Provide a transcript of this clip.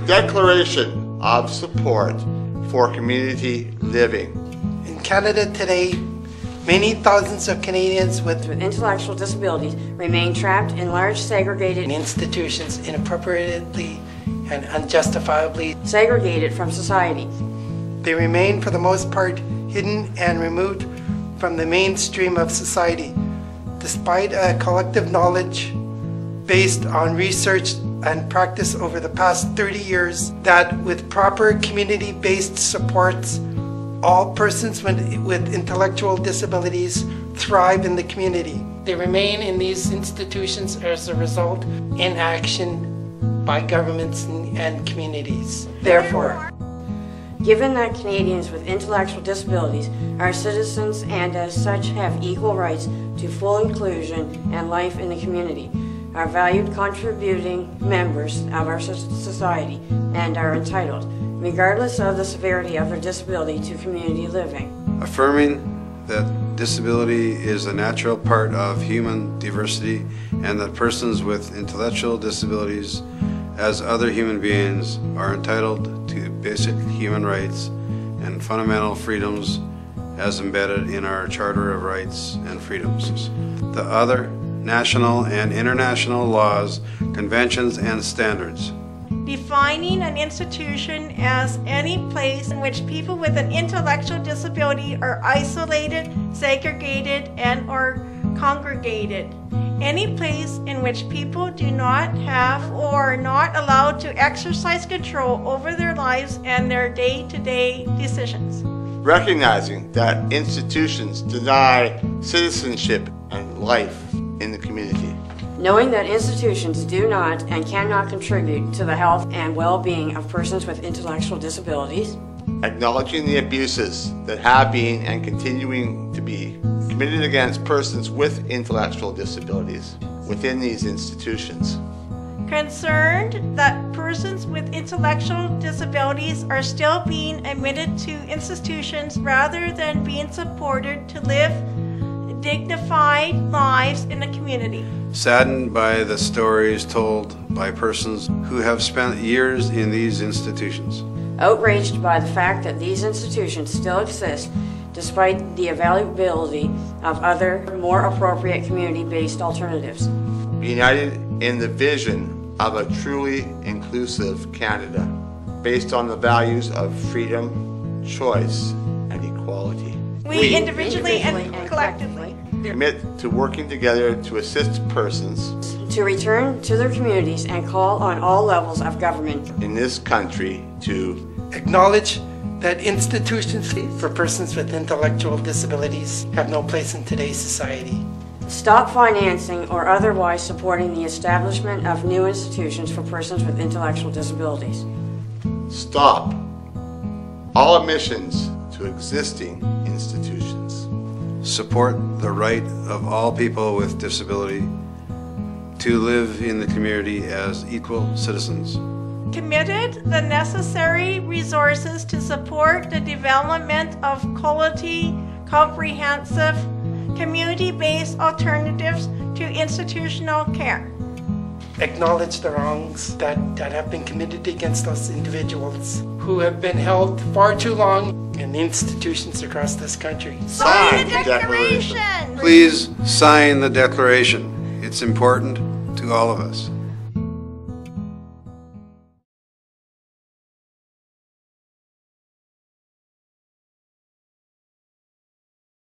Declaration of Support for Community Living. In Canada today, many thousands of Canadians with intellectual disabilities remain trapped in large segregated institutions inappropriately and unjustifiably segregated from society. They remain for the most part hidden and removed from the mainstream of society, despite a collective knowledge based on research and practice over the past 30 years that with proper community-based supports, all persons with intellectual disabilities thrive in the community. They remain in these institutions as a result inaction by governments and communities. Therefore, given that Canadians with intellectual disabilities are citizens and as such have equal rights to full inclusion and life in the community, are valued contributing members of our society and are entitled, regardless of the severity of their disability, to community living. Affirming that disability is a natural part of human diversity and that persons with intellectual disabilities, as other human beings, are entitled to basic human rights and fundamental freedoms as embedded in our Charter of Rights and Freedoms. The other national and international laws, conventions, and standards. Defining an institution as any place in which people with an intellectual disability are isolated, segregated, and/or congregated. Any place in which people do not have or are not allowed to exercise control over their lives and their day-to-day decisions. Recognizing that institutions deny citizenship and life in the community. Knowing that institutions do not and cannot contribute to the health and well-being of persons with intellectual disabilities. Acknowledging the abuses that have been and continuing to be committed against persons with intellectual disabilities within these institutions. Concerned that persons with intellectual disabilities are still being admitted to institutions rather than being supported to live dignified lives in the community. Saddened by the stories told by persons who have spent years in these institutions. Outraged by the fact that these institutions still exist despite the availability of other, more appropriate community-based alternatives. United in the vision of a truly inclusive Canada based on the values of freedom, choice, and equality. We individually and collectively commit to working together to assist persons to return to their communities and call on all levels of government in this country to acknowledge that institutions for persons with intellectual disabilities have no place in today's society. Stop financing or otherwise supporting the establishment of new institutions for persons with intellectual disabilities. Stop all admissions to existing institutions. Support the right of all people with disability to live in the community as equal citizens. Committed the necessary resources to support the development of quality, comprehensive, community-based alternatives to institutional care. Acknowledge the wrongs that have been committed against those individuals who have been held far too long in institutions across this country. Sign the declaration! Please sign the declaration. It's important to all of us.